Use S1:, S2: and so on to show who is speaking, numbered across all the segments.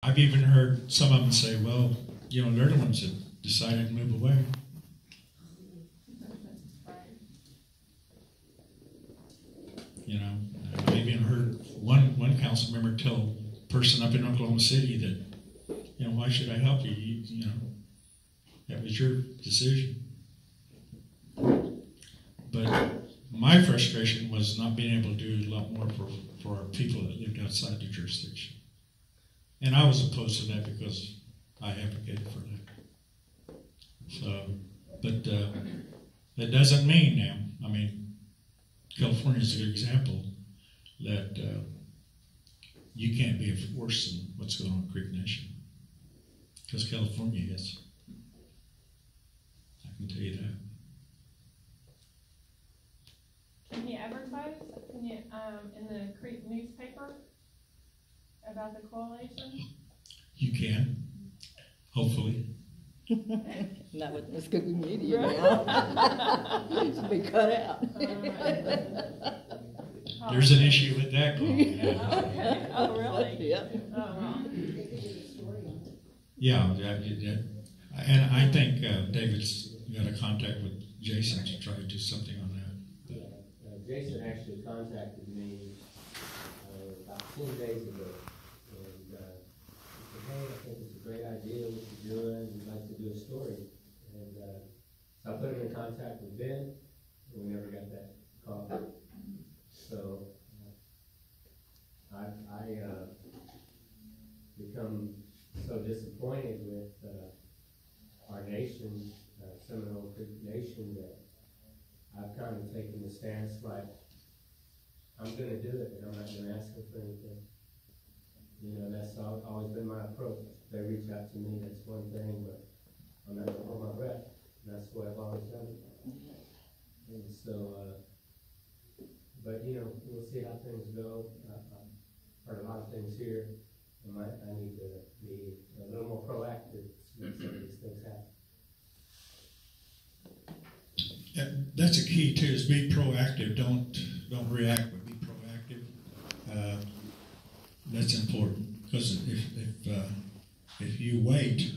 S1: I've even heard some of them say, well, you know, they're the ones that decided to move away. You know, I've even heard one council member tell a person up in Oklahoma City that, you know, why should I help you? You know, that was your decision. But my frustration was not being able to do a lot more for our people that lived outside the jurisdiction. And I was opposed to that because I advocated for that. So, but that doesn't mean now, I mean, California is a good example that you can't be a force in what's going on in Creek Nation. Because California is. I can tell you that.
S2: Can you advertise? Can you in the Creek newspaper about the coalition?
S1: You can, hopefully.
S3: Not with the school media now. Should be cut out.
S1: There's an issue with that.
S2: Okay. Oh, really?
S3: Yeah.
S2: Oh, well.
S1: Yeah, and I think David's got a contact with Jason to try to do something on that.
S4: Jason actually contacted me about 10 days ago, and he said, hey, I think it's a great idea what you're doing, we'd like to do a story. And so I put him in contact with Ben, and we never got that call. So I become so disappointed with our nation, Seminole Creek Nation, that I've kind of taken the stance like, I'm going to do it, and I'm not going to ask them for anything. You know, that's always been my approach. If they reach out to me, that's one thing, but I'm not going to hold my breath. And that's what I've always done. And so, but you know, we'll see how things go. I've heard a lot of things here. I need to be a little more proactive when some of these things happen.
S1: That's a key too, is be proactive. Don't react, but be proactive. That's important, because if you wait,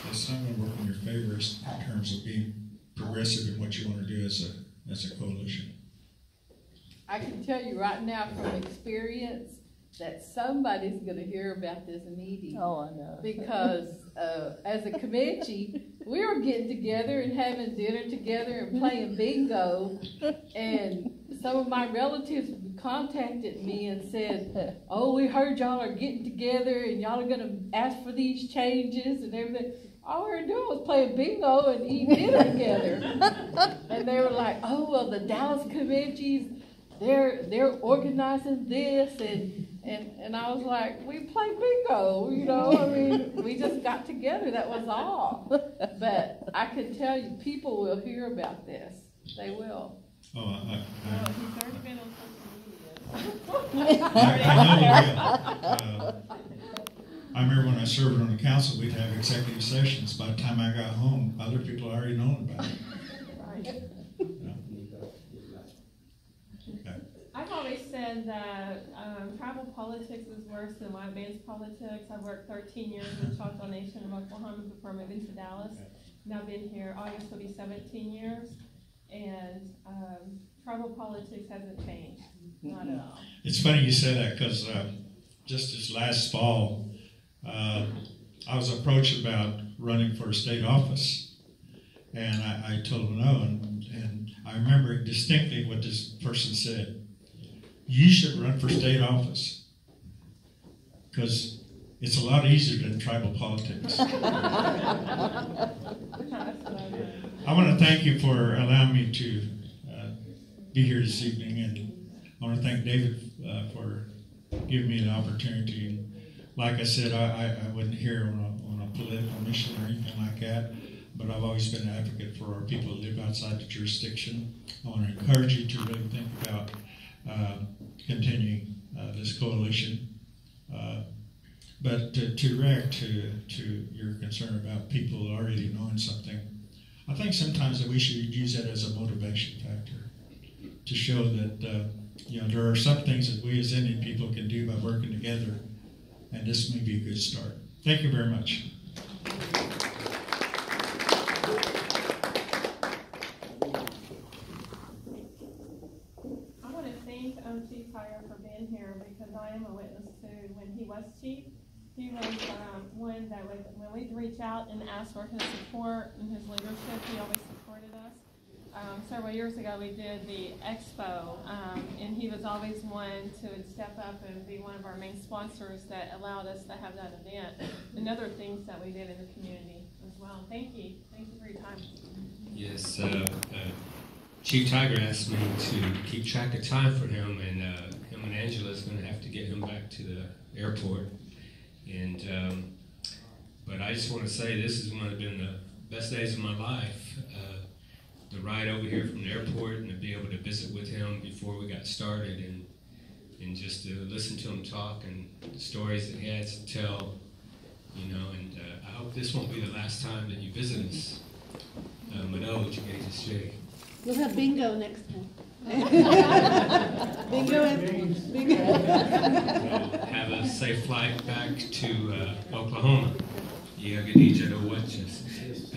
S1: it's not going to work in your favor in terms of being progressive in what you want to do as a coalition.
S5: I can tell you right now from experience that somebody's going to hear about this meeting.
S3: Oh, I know.
S5: Because as a Comanche, we were getting together and having dinner together and playing bingo, and some of my relatives contacted me and said, oh, we heard y'all are getting together and y'all are going to ask for these changes and everything. All we were doing was playing bingo and eating dinner together. And they were like, oh, well, the Dallas Comanches, they're organizing this, and I was like, we play bingo, you know, I mean, we just got together, that was all. But I can tell you, people will hear about this. They will.
S1: Oh,
S2: He's already been on social media.
S1: I know they will. I remember when I served on the council, we'd have executive sessions. By the time I got home, other people already known about it.
S2: Right.
S1: Okay.
S2: I've always said that tribal politics is worse than white man's politics. I've worked 13 years with Choctaw Nation of Oklahoma before moving to Dallas. And I've been here, August will be 17 years. And tribal politics hasn't changed, not at all.
S1: It's funny you say that, because just this last fall, I was approached about running for a state office, and I told them no, and I remember distinctly what this person said. You should run for state office, because it's a lot easier than tribal politics. I want to thank you for allowing me to be here this evening, and I want to thank David for giving me the opportunity. Like I said, I wasn't here on a political mission or anything like that, but I've always been an advocate for our people that live outside the jurisdiction. I want to encourage you to really think about continuing this coalition. But to react to your concern about people already knowing something, I think sometimes that we should use that as a motivation factor to show that there are some things that we as Indian people can do by working together and this may be a good start. Thank you very much.
S2: I want to thank Chief Tiger for being here, because I am a witness to when he was chief. He was one that would, when we'd reach out and ask for his support and his leadership, he always supported us. Several years ago, we did the expo, and he was always one to step up and be one of our main sponsors that allowed us to have that event and other things that we did in the community as well. Thank you. Thank you for your time.
S6: Yes, Chief Tiger asked me to keep track of time for him, and him and Angela's going to have to get him back to the airport. And but I just want to say this has been the best days of my life. The ride over here from the airport and to be able to visit with him before we got started, and just to listen to him talk and the stories that he had to tell, you know. And I hope this won't be the last time that you visit us. Manoj, HSJ.
S7: We'll have bingo next time. Bingo and bingo.
S6: Have a safe flight back to Oklahoma. Yeah, Khadija to watch us.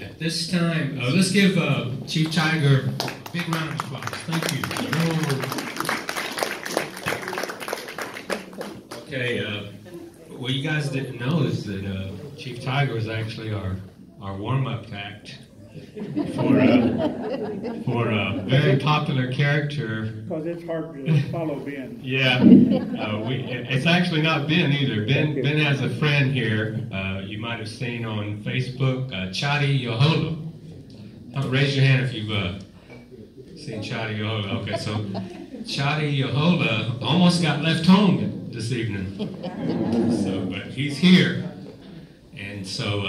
S6: At this time, let's give Chief Tiger a big round of applause. Thank you. Okay, what you guys didn't know is that Chief Tiger is actually our warm-up act for a very popular character.
S8: Because it's hard to follow Ben.
S6: Yeah, it's actually not Ben either. Ben has a friend here. You might have seen on Facebook, Chadi Yohola. Raise your hand if you've seen Chadi Yohola. Okay, so Chadi Yohola almost got left home this evening. So, but he's here, and so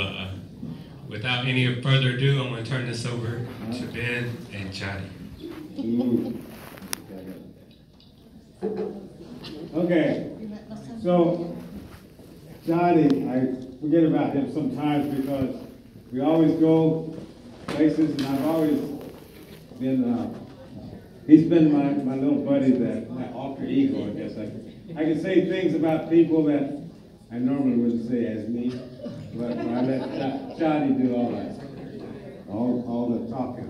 S6: without any further ado, I'm going to turn this over to Ben and Chadi.
S8: Okay, so Johnny, I forget about him sometimes because we always go places, and I've always been, he's been my little buddy, my alter ego, I guess. I can say things about people that I normally wouldn't say as me, but I let Johnny do all the talking.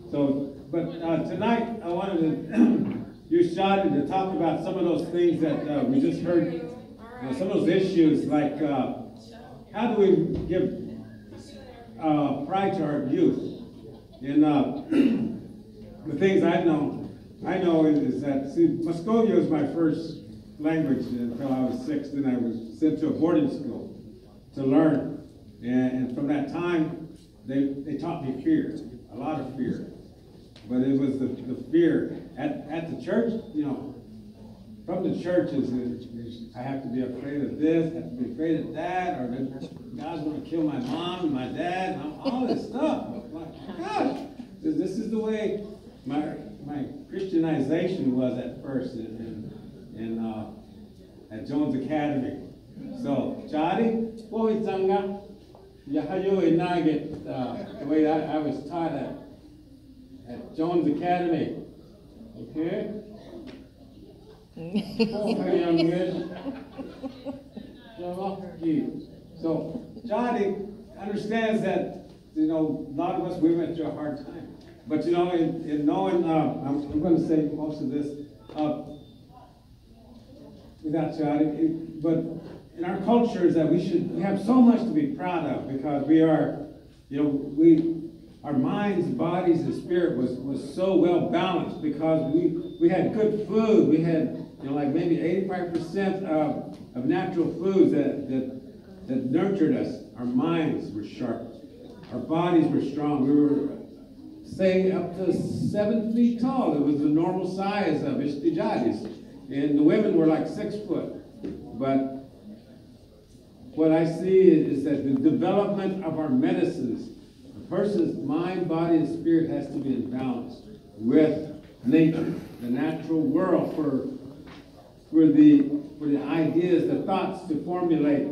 S8: So, but tonight I wanted to use Johnny to talk about some of those things that we just heard. Some of those issues, like how do we give pride to our youth? And the things I know is that, see, Muscovia was my first language until I was 6. Then I was sent to a boarding school to learn. And from that time, they taught me fear, a lot of fear. But it was the fear. At the church, you know, from the church is I have to be afraid of this, I have to be afraid of that, or God's going to kill my mom and my dad, and all this stuff. Like, gosh, this is the way my Christianization was at first at Jones Academy. So, Chadi, what we tanga? Yahayo inagit the way I was taught at Jones Academy. Okay? So Johnny understands that, you know, a lot of us, we went through a hard time. But, you know, in knowing, I'm going to say most of this without Johnny, but in our culture is that we have so much to be proud of, because we are, you know, our minds, bodies, and spirit was so well balanced, because we had good food. We had, you know, like maybe 85% of natural foods that nurtured us. Our minds were sharp. Our bodies were strong. We were, say, up to 7 feet tall. It was the normal size of Ishtijadis. And the women were like 6 foot. But what I see is that the development of our medicines, a person's mind, body, and spirit has to be in balance with nature, the natural world, for the ideas, the thoughts to formulate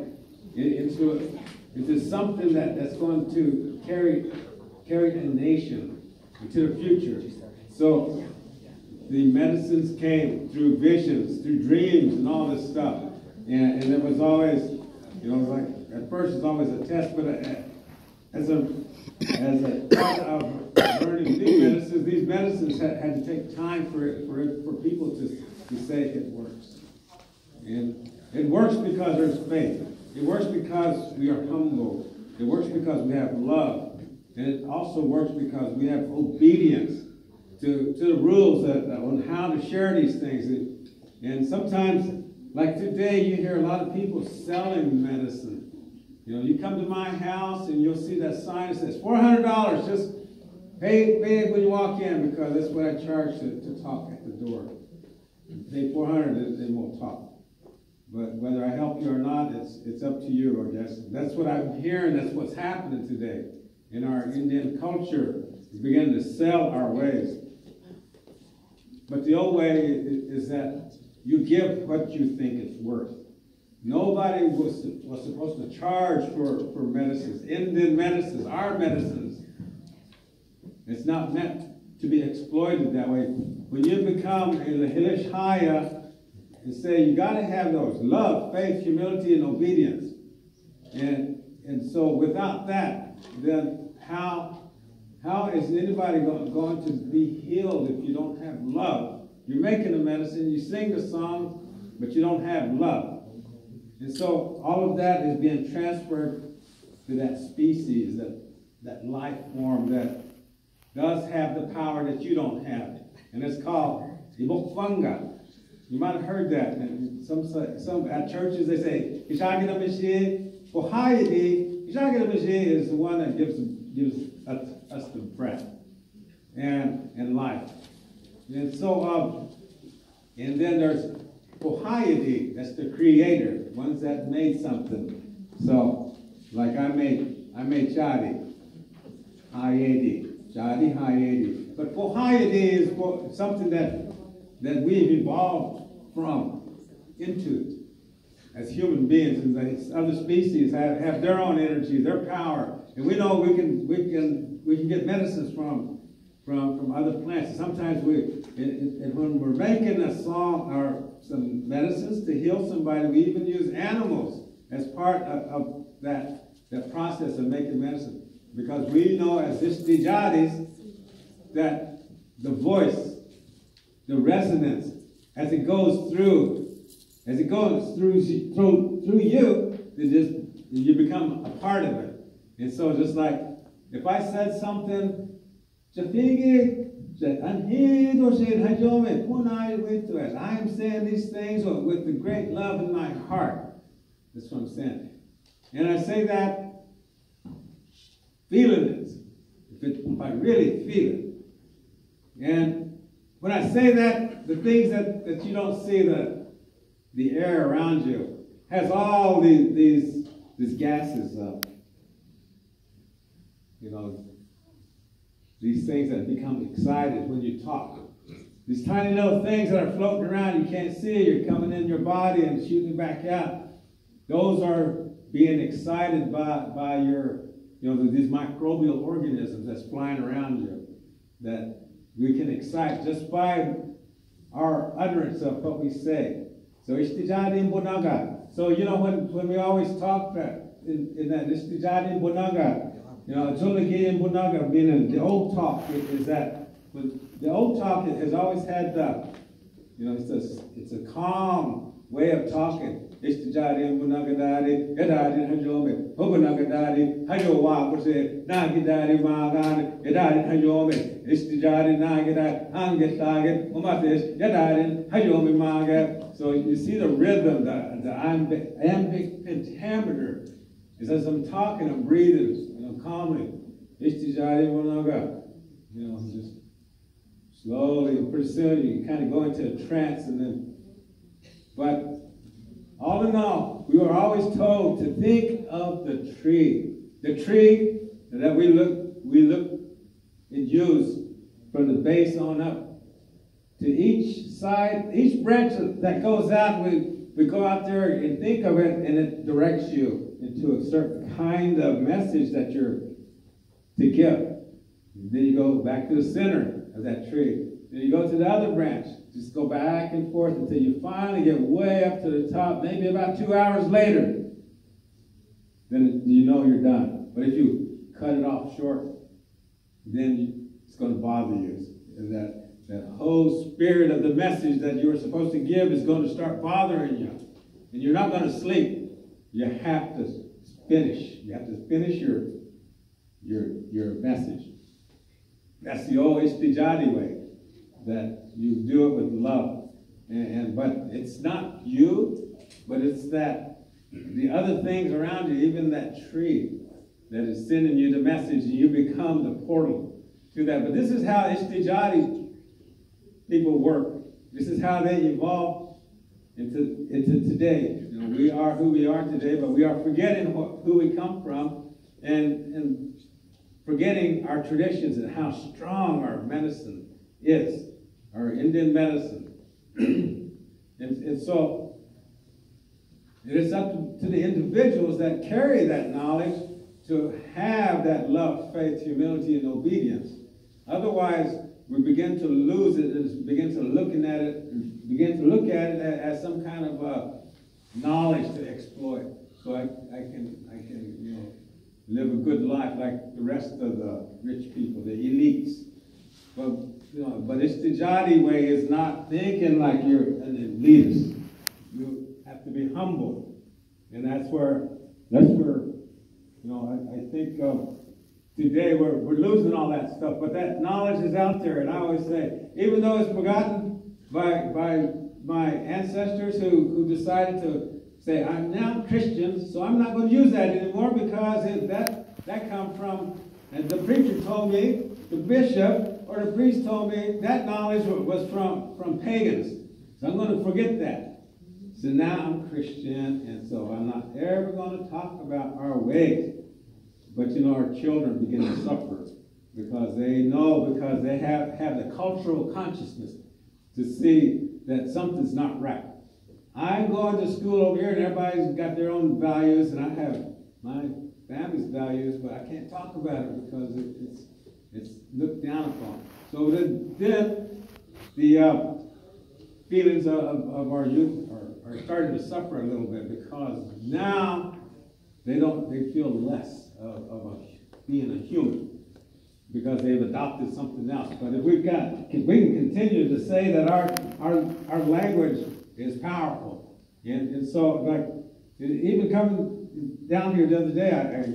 S8: into something that's going to carry a nation into the future. So the medicines came through visions, through dreams, and all this stuff. And it was always, like, at first it's always a test, but as a part of learning these medicines had to take time for people to say it works. And it works because there's faith. It works because we are humble. It works because we have love. And it also works because we have obedience to the rules on how to share these things. And sometimes, like today, you hear a lot of people selling medicine. You come to my house and you'll see that sign that says $400. Just pay it when you walk in, because that's what I charge to talk at the door. Pay $400, then we'll talk. But whether I help you or not, it's up to you, I guess. That's what I'm hearing. That's what's happening today in our Indian culture. We're beginning to sell our ways. But the old way is that you give what you think it's worth. Nobody was supposed to charge for medicines. Indian medicines, our medicines. It's not meant to be exploited that way. When you become in the Hilishaya, and say you got to have those: love, faith, humility, and obedience. And so without that, then how is anybody going to be healed if you don't have love? You're making the medicine, you sing the song, but you don't have love. And so all of that is being transferred to that species, that life form that does have the power that you don't have. And it's called Ibokfanga. You might have heard that. And some at churches they say, Ishaginamashe, Ohayadi. Ishaginamashe is the one that gives us the breath and life. And so, and then there's Ohayadi, that's the creator, ones that made something. So, like I made Jadi, Hayadi, Jadi, Hayadi. But Ohayadi is something that we've evolved into as human beings, and the other species have their own energy, their power, and we know we can get medicines from other plants. Sometimes when we're making a song or some medicines to heal somebody, we even use animals as part of that process of making medicine, because we know as Ishtijadis that the voice, the resonance, as it goes through you, you become a part of it. And so just like if I said something, I'm saying these things with the great love in my heart. That's what I'm saying. And I say that feeling it, if I really feel it. And when I say that, the things that you don't see, the air around you has all these gases, these things that become excited when you talk. These tiny little things that are floating around, you can't see, you're coming in your body and shooting back out. Those are being excited by your, these microbial organisms that's flying around you, that we can excite just by our utterance of what we say. So Ishtijadi Bonaga. So when we always talk that in that Ishtijadi Bonaga, Julagi Bonaga, meaning the old talk is that when the old talk has always had it's a calm way of talking. Ishtijadi Bonagadari, Yadadi Hajome, Hobonagadari, Hajowa, Nagidari Magani, Yadadi Hajome, Ishtijadi Nagidari, Angetagit, Umatis, Yadadi Hajome Maga. So you see the rhythm, the iambic pentameter. Is as I'm talking, I'm breathing, calmly. Ishtijadi Bonaga. Just slowly, pretty soon you kind of go into a trance, and then, but all in all, we were always told to think of the tree that we look and use from the base on up. To each side, each branch that goes out, we go out there and think of it, and it directs you into a certain kind of message that you're to give. And then you go back to the center of that tree. Then you go to the other branch. Just go back and forth until you finally get way up to the top, maybe about 2 hours later. Then you know you're done. But if you cut it off short, then it's going to bother you. And that whole spirit of the message that you were supposed to give is going to start bothering you. And you're not going to sleep. You have to finish. You have to finish your message. That's the old Istijadi way, that you do it with love. But it's not you, but it's that the other things around you, even that tree that is sending you the message, and you become the portal to that. But this is how Istijadi people work. This is how they evolve into today. You know, we are who we are today, but we are forgetting who we come from and forgetting our traditions and how strong our medicine is, our Indian medicine. and so it is up to the individuals that carry that knowledge to have that love, faith, humility, and obedience. Otherwise, we begin to lose it and begin to look at it as some kind of knowledge to exploit. So I can live a good life like the rest of the rich people, the elites. But Istijadi way is not thinking like you're an elitist. You have to be humble, and that's where I think today we're losing all that stuff. But that knowledge is out there, and I always say, even though it's forgotten by my ancestors who decided to say, I'm now Christian, so I'm not going to use that anymore because that come from, and the preacher told me, the bishop or the priest told me that knowledge was from pagans. So I'm going to forget that. So now I'm Christian, and so I'm not ever going to talk about our ways. But our children begin to suffer because they have the cultural consciousness to see that something's not right. I'm going to school over here, and everybody's got their own values, and I have my family's values, but I can't talk about it because it's looked down upon. So then the feelings of our youth are starting to suffer a little bit because now they feel less of being a human because they've adopted something else. But if we can continue to say that our language is powerful, and so like even coming down here the other day,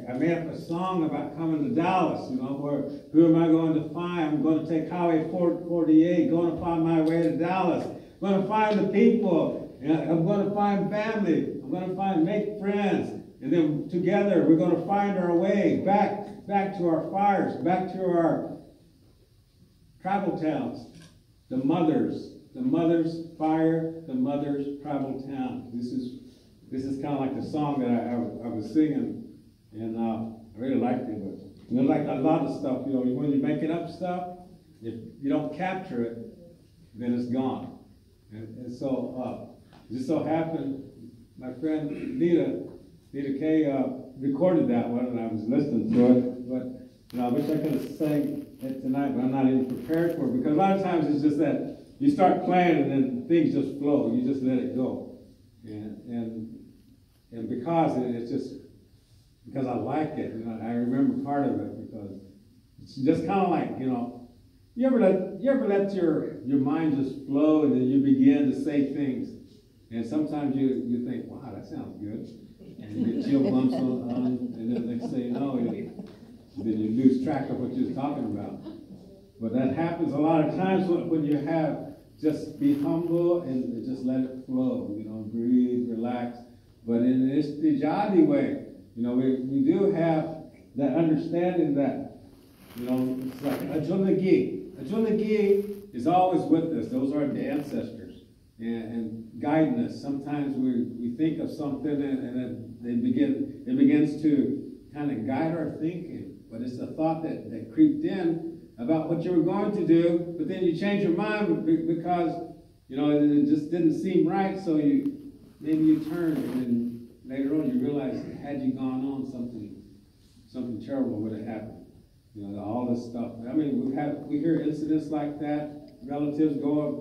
S8: I made up a song about coming to Dallas. Where who am I going to find? I'm going to take Highway 448, going to find my way to Dallas. I'm going to find the people. I'm going to find family. I'm going to make friends. And then together we're going to find our way back to our fires, back to our tribal towns. The mothers fire, the mothers tribal town. This is kind of like the song that I was singing, and I really liked it. But like a lot of stuff, when you're making up stuff, if you don't capture it, then it's gone. And so it just so happened, my friend Nita K recorded that one, and I was listening to it. But I wish I could have sang it tonight, but I'm not even prepared for it because a lot of times it's just that you start playing and then things just flow. You just let it go, and because it's just because I like it. I remember part of it because it's just kind of like you ever let your mind just flow and then you begin to say things, and sometimes you think, wow, that sounds good. And you get chill bumps on, and then next thing you know, then you lose track of what you're talking about. But that happens a lot of times when you have just be humble and just let it flow. Breathe, relax. But in this Istijadi way, we do have that understanding that it's like Ajulagi. Ajulagi is always with us. Those are the ancestors and guiding us. Sometimes we think of something and it begins to kind of guide our thinking, but it's a thought that creeped in about what you were going to do, but then you change your mind because it just didn't seem right, so maybe you turn, and then later on you realize had you gone on, something terrible would have happened. All this stuff. I mean, we hear incidents like that relatives go up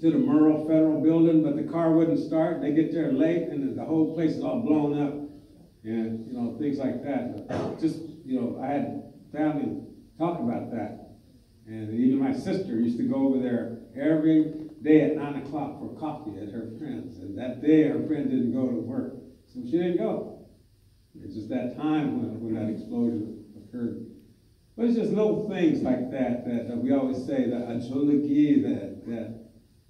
S8: to the Merle Federal Building, but the car wouldn't start. They get there late, and the whole place is all blown up, and things like that. Just I had family talk about that, and even my sister used to go over there every day at 9 o'clock for coffee at her friend's, and that day her friend didn't go to work, so she didn't go. It's just that time when that explosion occurred. But it's just little things like that we always say that Ajolagi,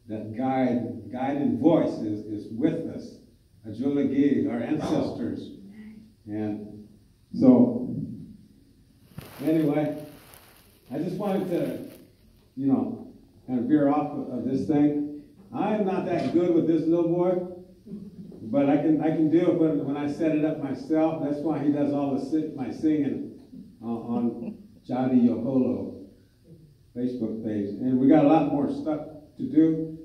S8: that guiding voice is with us. Ajolagi, our ancestors. And so, anyway, I just wanted to, kind of veer off of this thing. I am not that good with this little boy, but I can do it when I set it up myself. That's why he does all my singing on Jadi Yoholo Facebook page. And we got a lot more stuff to do,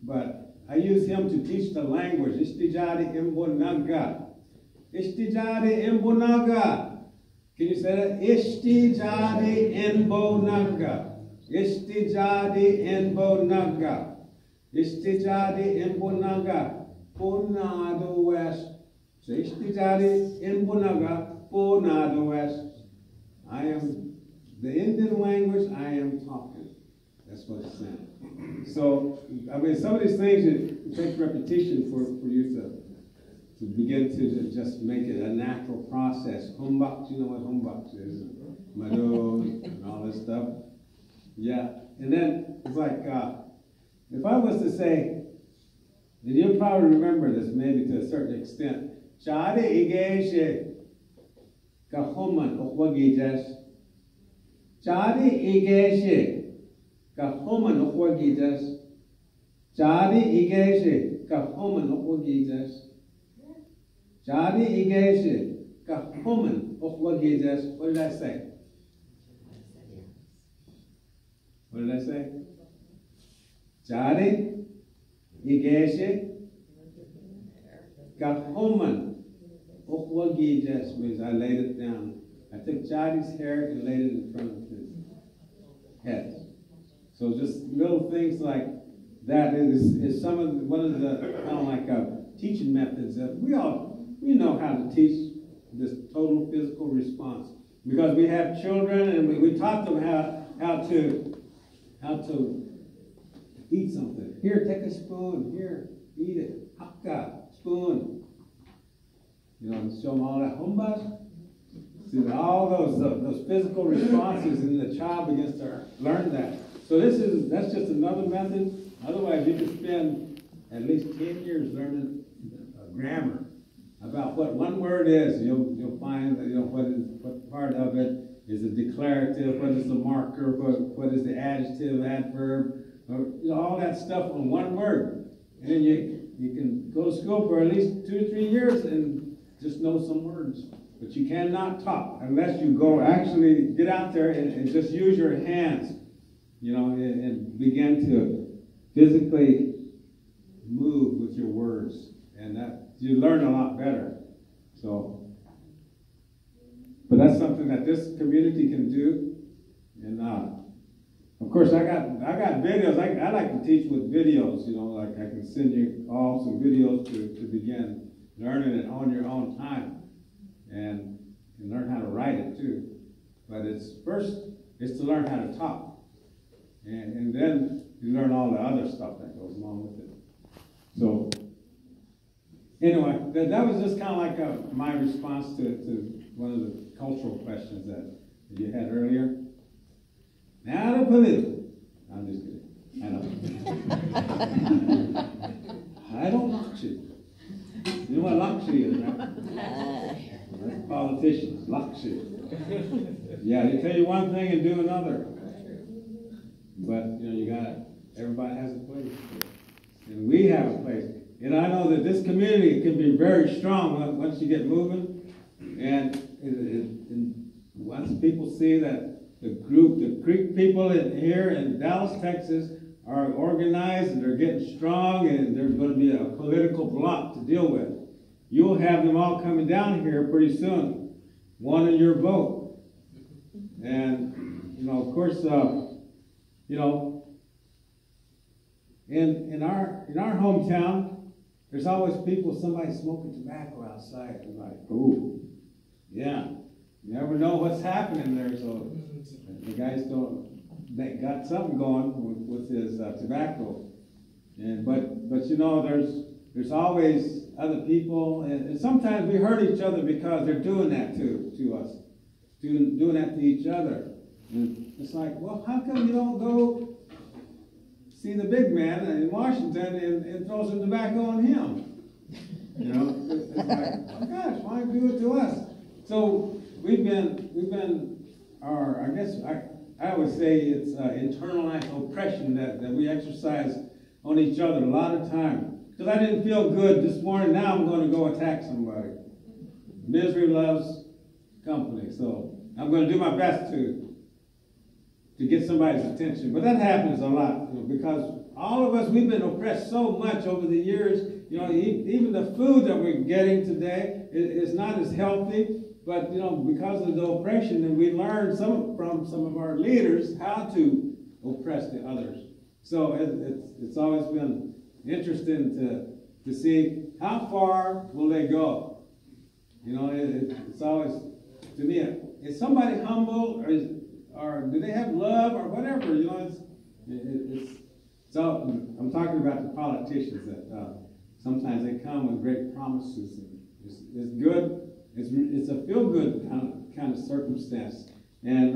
S8: but I use him to teach the language. Ishtijadi Imbonaga. Ishtijadi Imbonaga. Can you say that? Ishtijadi Imbonaga. Ishtijadi Imbonaga. Ishtijadi Imbonaga. Ponado West. So Ishtijadi Imbonaga. Ponado West. I am the Indian language I am talking. That's what it's saying. So, some of these things, it takes repetition for you to begin to just make it a natural process. Humbak, you know what humbak is? Mado, and all this stuff. Yeah. And then, it's like, if I was to say, and you'll probably remember this maybe to a certain extent, Chade Igeshe. Kahoman Okwagitas. Chadi Igeshe. Kahoman Okwagitas. Chadi Igeshe. Kahoman Okwagitas. Chadi Igeshe. Kahoman Okwagitas. What did I say? What did I say? Chadi Igeshe. Kahoman. Okwagi just means I laid it down. I took Jadi's hair and laid it in front of his head. So just little things like that is one of the kind of like teaching methods that we know how to teach this total physical response, because we have children and we taught them how to eat something. Here, take a spoon. Here, eat it. Hakka, spoon. Show them all that humbug. See, all those physical responses, and the child begins to learn that. So that's just another method. Otherwise, you could spend at least 10 years learning grammar about what one word is. You'll find that what part of it is a declarative, what is the marker, what is the adjective, adverb, all that stuff on one word. And then you can go to school for at least 2 or 3 years and just know some words. But you cannot talk unless you go actually get out there and just use your hands, and begin to physically move with your words. And that you learn a lot better. So, but that's something that this community can do. And of course, I got videos. I like to teach with videos. Like I can send you all some videos to begin learning it on your own time, and learn how to write it too. But it's to learn how to talk, and then you learn all the other stuff that goes along with it. So anyway, that was just kind of like my response to one of the cultural questions that you had earlier. Now the political. I'm just kidding. I don't like you. You know what Lakshya is, right? That's politicians, Lakshya. Yeah, they tell you one thing and do another. But, everybody has a place. And we have a place. And I know that this community can be very strong once you get moving. And once people see that the Creek people here in Dallas, Texas, are organized and they're getting strong and there's going to be a political bloc to deal with, you'll have them all coming down here pretty soon, wanting your vote. And, of course, you know, in our hometown, there's always somebody smoking tobacco outside. It's like, ooh, yeah. You never know what's happening there, so the guys they got something going with his tobacco. But you know, there's always other people, and sometimes we hurt each other because they're doing that to us, doing that to each other. And it's like, well, how come you don't go see the big man in Washington and throw some tobacco on him? You know, it's like, oh gosh, why do it to us? So we've been I guess I would say it's internalized oppression that we exercise on each other a lot of time. Because I didn't feel good this morning, now I'm going to go attack somebody. Misery loves company, so I'm going to do my best to get somebody's attention. But that happens a lot, you know, because all of us, we've been oppressed so much over the years. You know, even the food that we're getting today is not as healthy. But, you know, because of the oppression, and we learned from some of our leaders how to oppress the others. So it's always been interesting to see how far will they go. You know, it's always, to me, is somebody humble, or do they have love, or whatever? You know, so I'm talking about the politicians that sometimes they come with great promises, and it's good. It's a feel-good kind of circumstance, and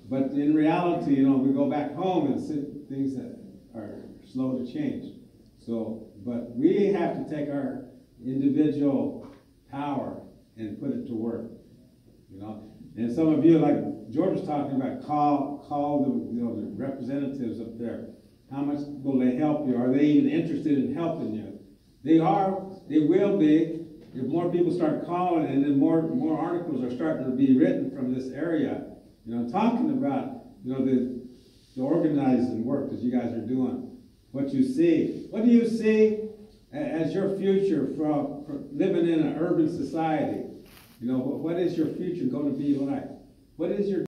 S8: but in reality, you know, we go back home and see things that are slow to change. So, but we have to take our individual power and put it to work, you know. And some of you, like George was talking about, call the, you know, the representatives up there. How much will they help you? Are they even interested in helping you? They are. They will be. If more people start calling, and then more articles are starting to be written from this area, you know, talking about, you know, the organizing work that you guys are doing, what you see. What do you see as your future from living in an urban society? You know, what is your future going to be like? What is your